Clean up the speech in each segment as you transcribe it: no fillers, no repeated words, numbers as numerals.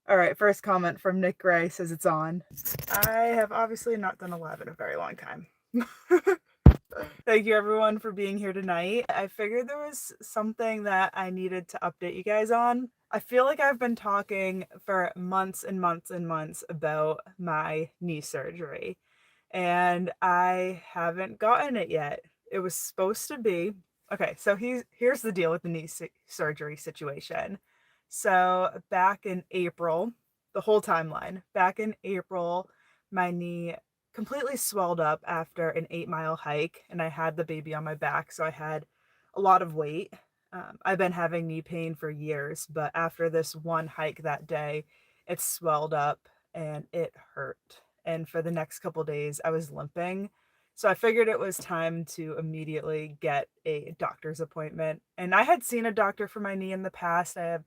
All right, first comment from Nick Gray says it's on. I have obviously not done a live in a very long time. Thank you everyone for being here tonight. I figured there was something that I needed to update you guys on. I feel like I've been talking for months and months and months about my knee surgery, and I haven't gotten it yet. It was supposed to be. Okay, so here's the deal with the knee surgery situation. So back in April, the whole timeline, back in April, my knee completely swelled up after an 8-mile hike, and I had the baby on my back, so I had a lot of weight. I've been having knee pain for years, but after this one hike that day, it swelled up and it hurt. And for the next couple days, I was limping. So I figured it was time to immediately get a doctor's appointment. And I had seen a doctor for my knee in the past. I have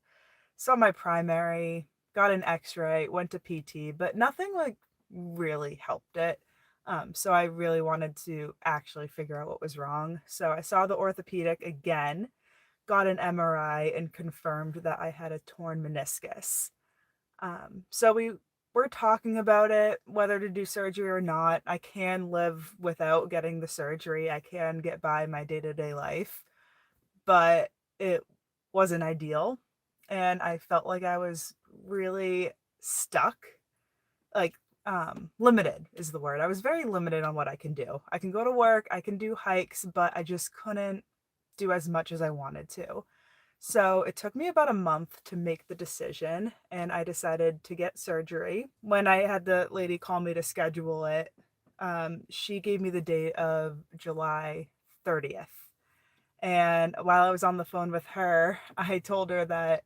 saw my primary, got an x-ray, went to PT, but nothing like really helped it. So I really wanted to actually figure out what was wrong. So I saw the orthopedic again, got an MRI, and confirmed that I had a torn meniscus. So we were talking about it, whether to do surgery or not. I can live without getting the surgery. I can get by my day-to-day life, but it wasn't ideal. And I felt like I was really stuck. Like, limited is the word. I was very limited on what I can do. I can go to work, I can do hikes, but I just couldn't do as much as I wanted to. So it took me about a month to make the decision, and I decided to get surgery. When I had the lady call me to schedule it, she gave me the date of July 30th. And while I was on the phone with her, I told her that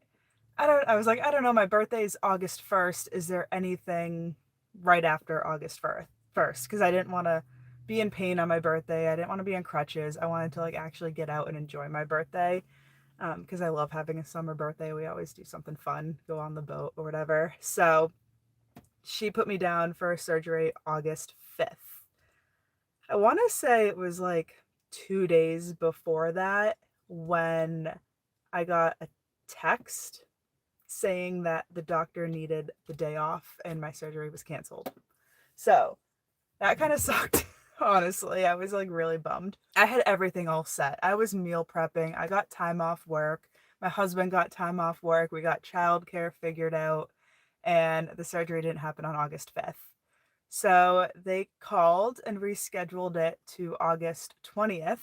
I was like, I don't know, my birthday is August 1st. Is there anything right after August 1st? Because I didn't want to be in pain on my birthday. I didn't want to be on crutches. I wanted to like actually get out and enjoy my birthday. Because I love having a summer birthday. We always do something fun, go on the boat or whatever. So she put me down for surgery August 5th. I want to say it was like 2 days before that when I got a text saying that the doctor needed the day off and my surgery was canceled. So that kind of sucked. Honestly, I was like really bummed. I had everything all set. I was meal prepping. I got time off work. My husband got time off work. We got childcare figured out. And the surgery didn't happen on August 5th. So they called and rescheduled it to August 20th,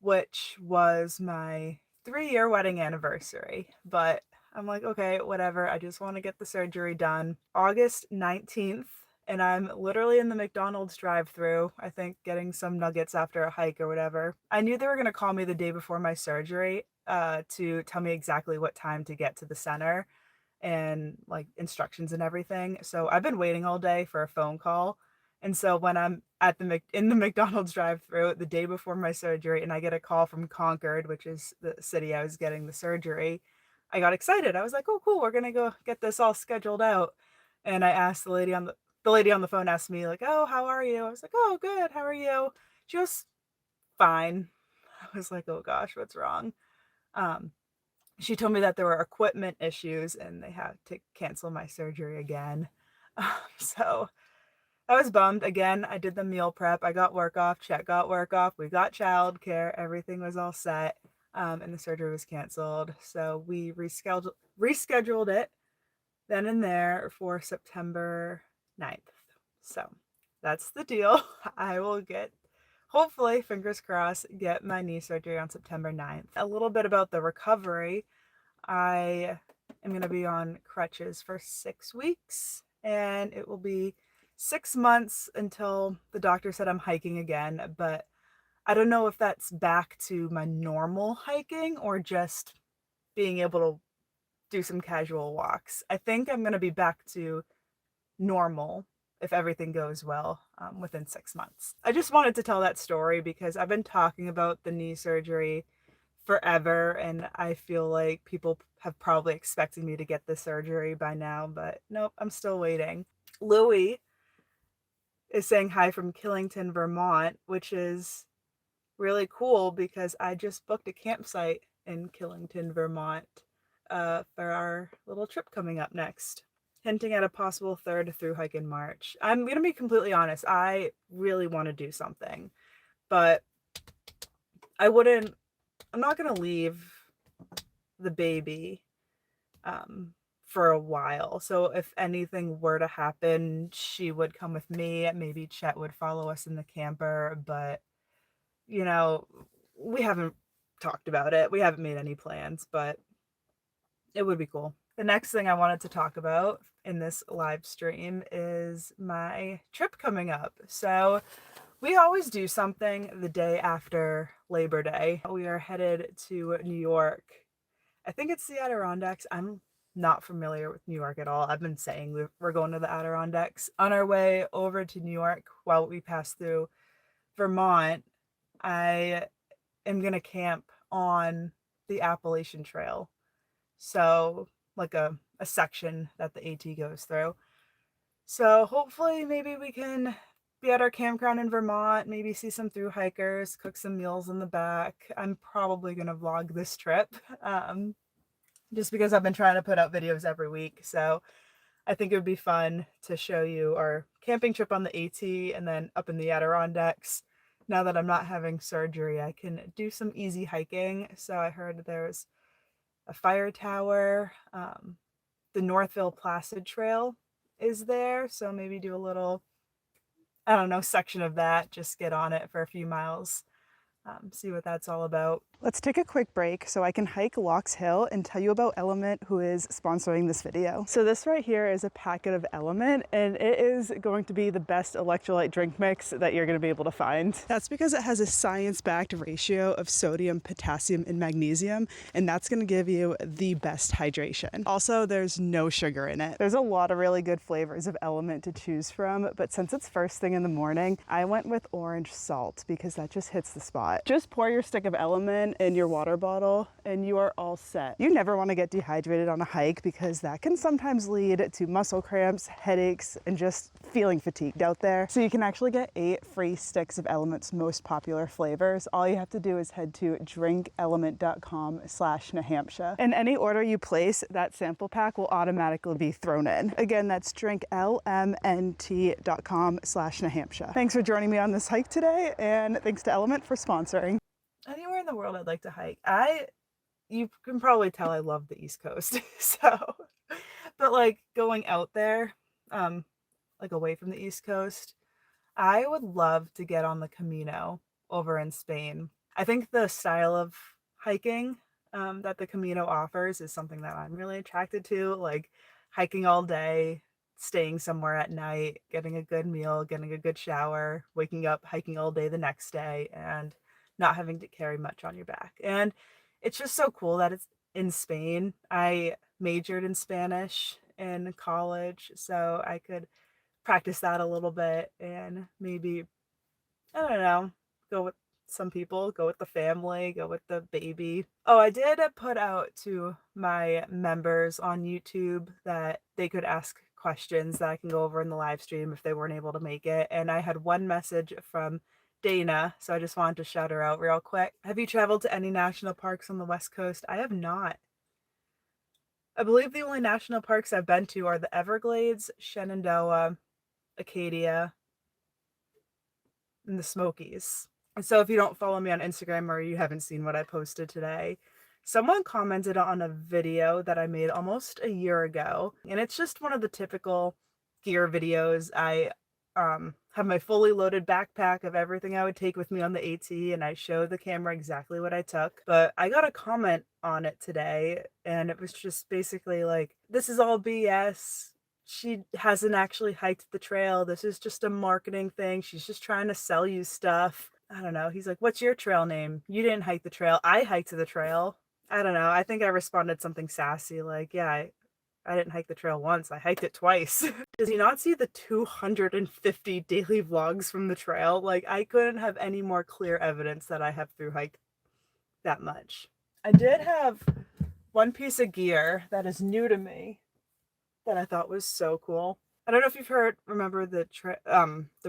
which was my 3-year wedding anniversary. But I'm like, okay, whatever. I just want to get the surgery done. August 19th, and I'm literally in the McDonald's drive-thru, I think getting some nuggets after a hike or whatever. I knew they were going to call me the day before my surgery to tell me exactly what time to get to the center and like instructions and everything. So I've been waiting all day for a phone call. And so when I'm at the in the McDonald's drive-thru the day before my surgery and I get a call from Concord, which is the city I was getting the surgery, I got excited. I was like, "Oh, cool, we're gonna go get this all scheduled out." And I asked the lady on the phone asked me like, "Oh, how are you?" I was like, "Oh, good. How are you?" She was fine. I was like, "Oh gosh, what's wrong?" Um, she told me that there were equipment issues and they had to cancel my surgery again. So I was bummed. Again, I did the meal prep. I got work off. Chet got work off. We got childcare. Everything was all set. And the surgery was canceled. So we rescheduled it then and there for September 9th. So that's the deal. I will get, hopefully, fingers crossed, get my knee surgery on September 9th. A little bit about the recovery. I am going to be on crutches for 6 weeks, and it will be 6 months until the doctor said I'm hiking again. But I don't know if that's back to my normal hiking or just being able to do some casual walks. I think I'm going to be back to normal if everything goes well within 6 months. I just wanted to tell that story because I've been talking about the knee surgery forever, and I feel like people have probably expected me to get the surgery by now, but nope, I'm still waiting. Louie is saying hi from Killington, Vermont, which is really cool because I just booked a campsite in Killington, Vermont for our little trip coming up next. hinting at a possible third through hike in March. I'm going to be completely honest. I really want to do something, but I'm not going to leave the baby for a while. So if anything were to happen, she would come with me. Maybe Chet would follow us in the camper, but you know, we haven't talked about it. We haven't made any plans, but it would be cool. The next thing I wanted to talk about in this live stream is my trip coming up. So we always do something the day after Labor Day. We are headed to New York. I think it's the Adirondacks. I'm not familiar with New York at all. I've been saying we're going to the Adirondacks. On our way over to New York, while we pass through Vermont, I am going to camp on the Appalachian Trail. So like a section that the AT goes through. So hopefully maybe we can be at our campground in Vermont, maybe see some thru hikers, cook some meals in the back. I'm probably going to vlog this trip just because I've been trying to put out videos every week. So I think it would be fun to show you our camping trip on the AT and then up in the Adirondacks. Now that I'm not having surgery, I can do some easy hiking. So I heard there's a fire tower. The Northville Placid Trail is there. So maybe do a little, I don't know, section of that. Just get on it for a few miles. See what that's all about. Let's take a quick break so I can hike Locks Hill and tell you about Element, who is sponsoring this video. So this right here is a packet of Element, and it is going to be the best electrolyte drink mix that you're going to be able to find. That's because it has a science-backed ratio of sodium, potassium, and magnesium, and that's going to give you the best hydration. Also, there's no sugar in it. There's a lot of really good flavors of Element to choose from, but since it's first thing in the morning, I went with orange salt because that just hits the spot. Just pour your stick of Element in your water bottle and you are all set. You never want to get dehydrated on a hike because that can sometimes lead to muscle cramps, headaches, and just feeling fatigued out there. So you can actually get 8 free sticks of Element's most popular flavors. All you have to do is head to drinkelement.com/Nahamsha. In any order you place, that sample pack will automatically be thrown in. Again, that's drinklmnt.com/Nahamsha. Thanks for joining me on this hike today, and thanks to Element for sponsoring. Anywhere in the world I'd like to hike. You can probably tell I love the East Coast. But like going out there, like away from the East Coast, I would love to get on the Camino over in Spain. I think the style of hiking that the Camino offers is something that I'm really attracted to, like hiking all day, staying somewhere at night, getting a good meal, getting a good shower, waking up, hiking all day the next day, and not having to carry much on your back. And it's just so cool that it's in Spain. I majored in Spanish in college, so I could practice that a little bit and maybe, I don't know, go with some people, go with the family, go with the baby. Oh, I did put out to my members on YouTube that they could ask questions that I can go over in the live stream if they weren't able to make it. And I had one message from Dana, so I just wanted to shout her out real quick. Have you traveled to any national parks on the West Coast? I have not. I believe the only national parks I've been to are the Everglades, Shenandoah, Acadia, and the Smokies. So if you don't follow me on Instagram or you haven't seen what I posted today, someone commented on a video that I made almost a year ago, and it's just one of the typical gear videos. I have my fully loaded backpack of everything I would take with me on the AT, and I show the camera exactly what I took. But I got a comment on it today, and it was just basically like, this is all BS. She hasn't actually hiked the trail. This is just a marketing thing. She's just trying to sell you stuff. I don't know. He's like, what's your trail name? You didn't hike the trail. I hiked the trail. I don't know. I think I responded something sassy like, yeah, I didn't hike the trail once. I hiked it twice. Does he not see the 250 daily vlogs from the trail? Like, I couldn't have any more clear evidence that I have thru hiked that much. I did have one piece of gear that is new to me that I thought was so cool. I don't know if you've remember the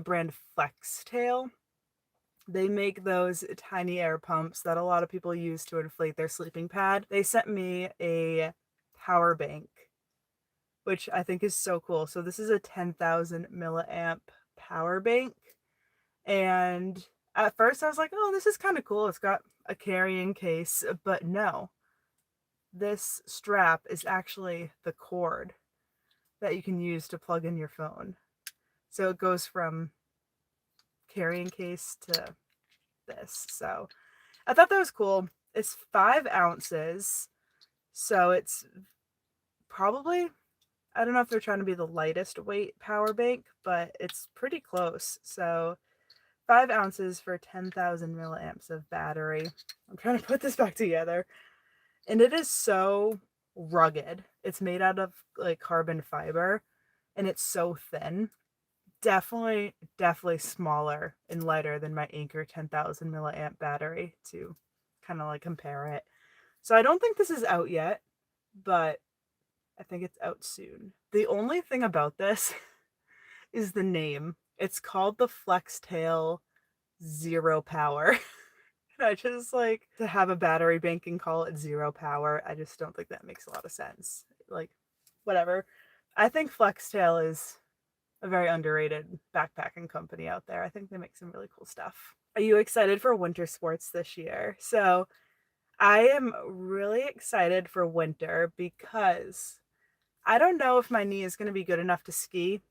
brand Flextail. They make those tiny air pumps that a lot of people use to inflate their sleeping pad. They sent me a power bank which I think is so cool. So this is a 10,000 milliamp power bank. And at first I was like, oh, this is kind of cool. It's got a carrying case, but no, this strap is actually the cord that you can use to plug in your phone. So it goes from carrying case to this. So I thought that was cool. It's 5 ounces. So it's probably, I don't know if they're trying to be the lightest weight power bank, but it's pretty close. So 5 ounces for 10,000 milliamps of battery. I'm trying to put this back together. And it is so rugged. It's made out of like carbon fiber and it's so thin. Definitely smaller and lighter than my Anker 10,000 milliamp battery to kind of like compare it. So I don't think this is out yet, but I think it's out soon. The only thing about this is the name. It's called the FlexTail Zero Power. I just like to have a battery bank and call it zero power. I just don't think that makes a lot of sense. Like, whatever. I think FlexTail is a very underrated backpacking company out there. I think they make some really cool stuff. Are you excited for winter sports this year? So I am really excited for winter because I don't know if my knee is going to be good enough to ski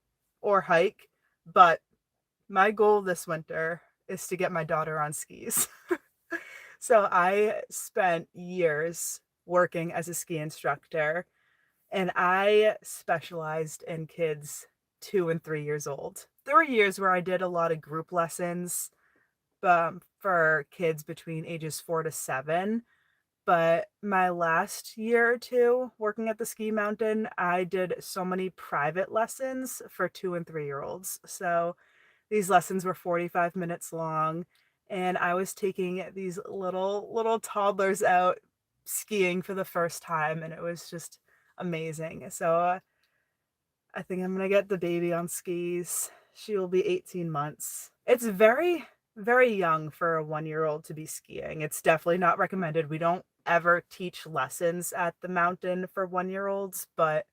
or hike, but my goal this winter is to get my daughter on skis. So I spent years working as a ski instructor, and I specialized in kids 2 and 3 years old. There were years where I did a lot of group lessons for kids between ages 4 to 7. But my last year or two working at the ski mountain, I did so many private lessons for 2 and 3-year-olds. So these lessons were 45 minutes long, and I was taking these little toddlers out skiing for the first time, and it was just amazing. So I think I'm gonna get the baby on skis. She will be 18 months. It's very, very young for a 1-year-old to be skiing. It's definitely not recommended. We don't ever teach lessons at the mountain for 1-year-olds, but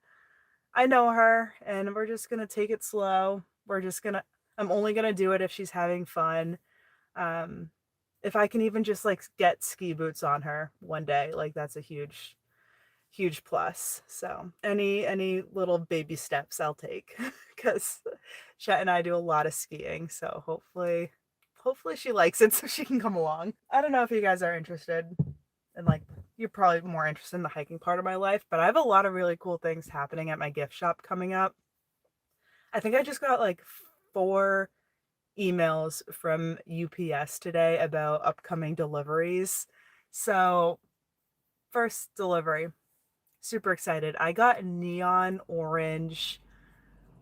I know her and we're just gonna take it slow. I'm only gonna do it if she's having fun. If I can even just like get ski boots on her one day, like that's a huge plus. So any little baby steps I'll take because Chet and I do a lot of skiing. So hopefully she likes it so she can come along. I don't know if you guys are interested in like, you're probably more interested in the hiking part of my life, but I have a lot of really cool things happening at my gift shop coming up. I think I just got like 4 emails from UPS today about upcoming deliveries. So first delivery, super excited. I got neon orange,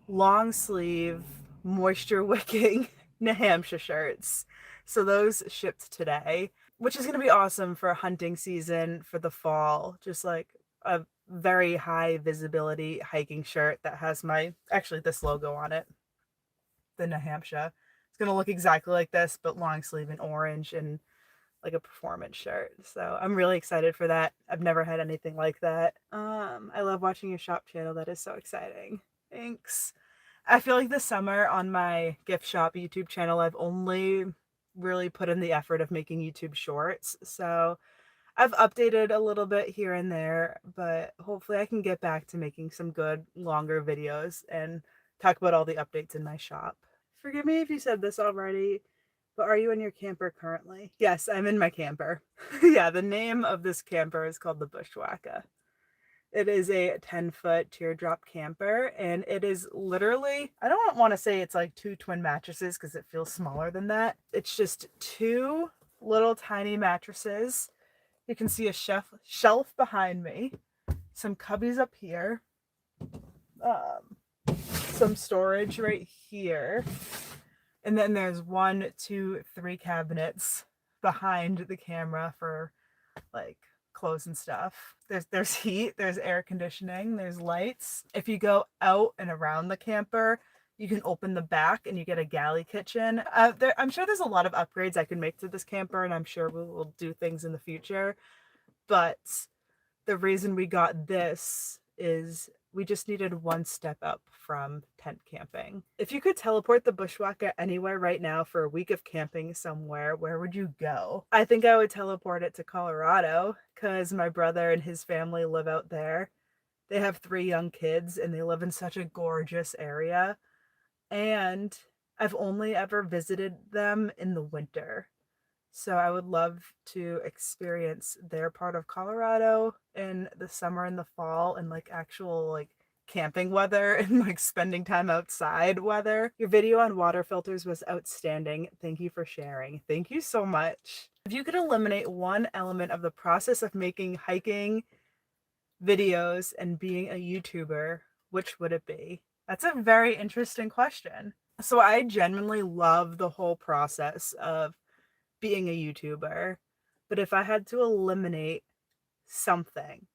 long sleeve, moisture wicking Nahamsha shirts. So those shipped today, which is going to be awesome for hunting season for the fall. Just like a very high visibility hiking shirt that has actually this logo on it, the Nahamsha. It's going to look exactly like this, but long sleeve and orange and like a performance shirt. So I'm really excited for that. I've never had anything like that. I love watching your shop channel. That is so exciting. Thanks. I feel like this summer on my gift shop YouTube channel, I've only really put in the effort of making YouTube shorts. So I've updated a little bit here and there, but hopefully I can get back to making some good longer videos and talk about all the updates in my shop. Forgive me if you said this already, but are you in your camper currently? Yes, I'm in my camper. Yeah, the name of this camper is called the Bushwhacker. It is a 10-foot teardrop camper, and it is literally, I don't want to say it's like 2 twin mattresses because it feels smaller than that. It's just 2 little tiny mattresses. You can see a shelf behind me, some cubbies up here, some storage right here. And then there's 1, 2, 3 cabinets behind the camera for like clothes and stuff. There's heat, there's air conditioning, there's lights. If you go out and around the camper, you can open the back and you get a galley kitchen. I'm sure there's a lot of upgrades I can make to this camper, and I'm sure we will do things in the future. But the reason we got this is we just needed one step up from tent camping. If you could teleport the Bushwhacker anywhere right now for a week of camping somewhere, where would you go? I think I would teleport it to Colorado because my brother and his family live out there. They have 3 young kids and they live in such a gorgeous area. And I've only ever visited them in the winter. So I would love to experience their part of Colorado in the summer and the fall and like actual like camping weather and like spending time outside weather. Your video on water filters was outstanding. Thank you for sharing. Thank you so much. If you could eliminate one element of the process of making hiking videos and being a YouTuber, which would it be? That's a very interesting question. So I genuinely love the whole process of being a YouTuber, but if I had to eliminate something,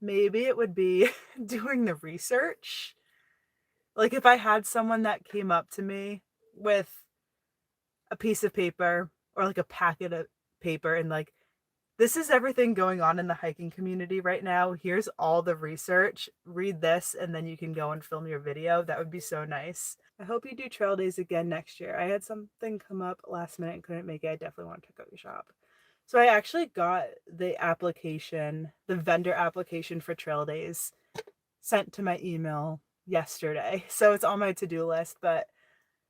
maybe it would be doing the research. Like if I had someone that came up to me with a piece of paper or like a packet of paper and like, this is everything going on in the hiking community right now. Here's all the research. Read this and then you can go and film your video. That would be so nice. I hope you do trail days again next year. I had something come up last minute and couldn't make it. I definitely want to check out your shop. So I actually got the application, the vendor application for trail days sent to my email yesterday. So it's on my to-do list, but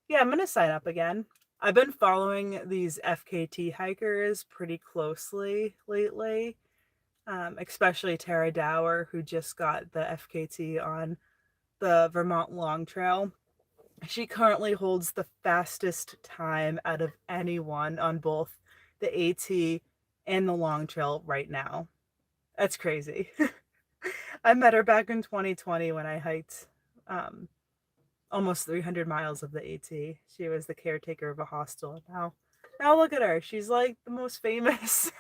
yeah, I'm going to sign up again. I've been following these FKT hikers pretty closely lately, especially Tara Dower, who just got the FKT on the Vermont Long Trail. She currently holds the fastest time out of anyone on both the AT and the Long Trail right now. That's crazy. I met her back in 2020 when I hiked almost 300 miles of the AT. She was the caretaker of a hostel. Now look at her. She's like the most famous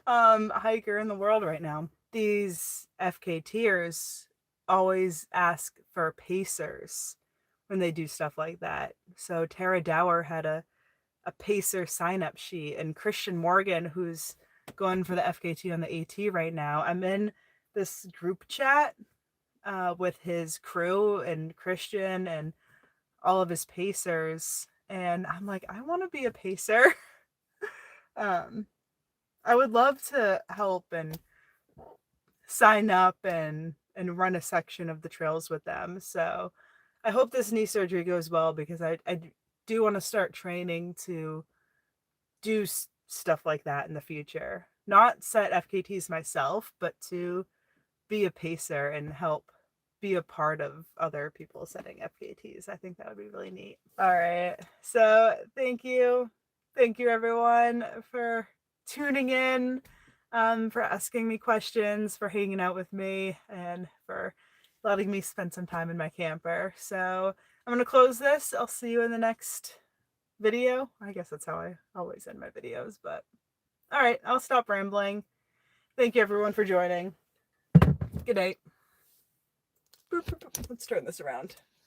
hiker in the world right now. These FKTers always ask for pacers when they do stuff like that. So Tara Dower had a pacer sign-up sheet, and Christian Morgan, who's going for the FKT on the AT right now, I'm in this group chat with his crew and Christian and all of his pacers, and I'm like, I want to be a pacer. I would love to help and sign up and run a section of the trails with them. So I hope this knee surgery goes well, because I do want to start training to do stuff like that in the future. Not set FKTs myself, but to be a pacer and help be a part of other people setting FKTs. I think that would be really neat. All right. So thank you. Thank you everyone for tuning in, for asking me questions, for hanging out with me, and for letting me spend some time in my camper. So I'm going to close this. I'll see you in the next video. I guess that's how I always end my videos, but all right, I'll stop rambling. Thank you everyone for joining. Good night. Let's turn this around.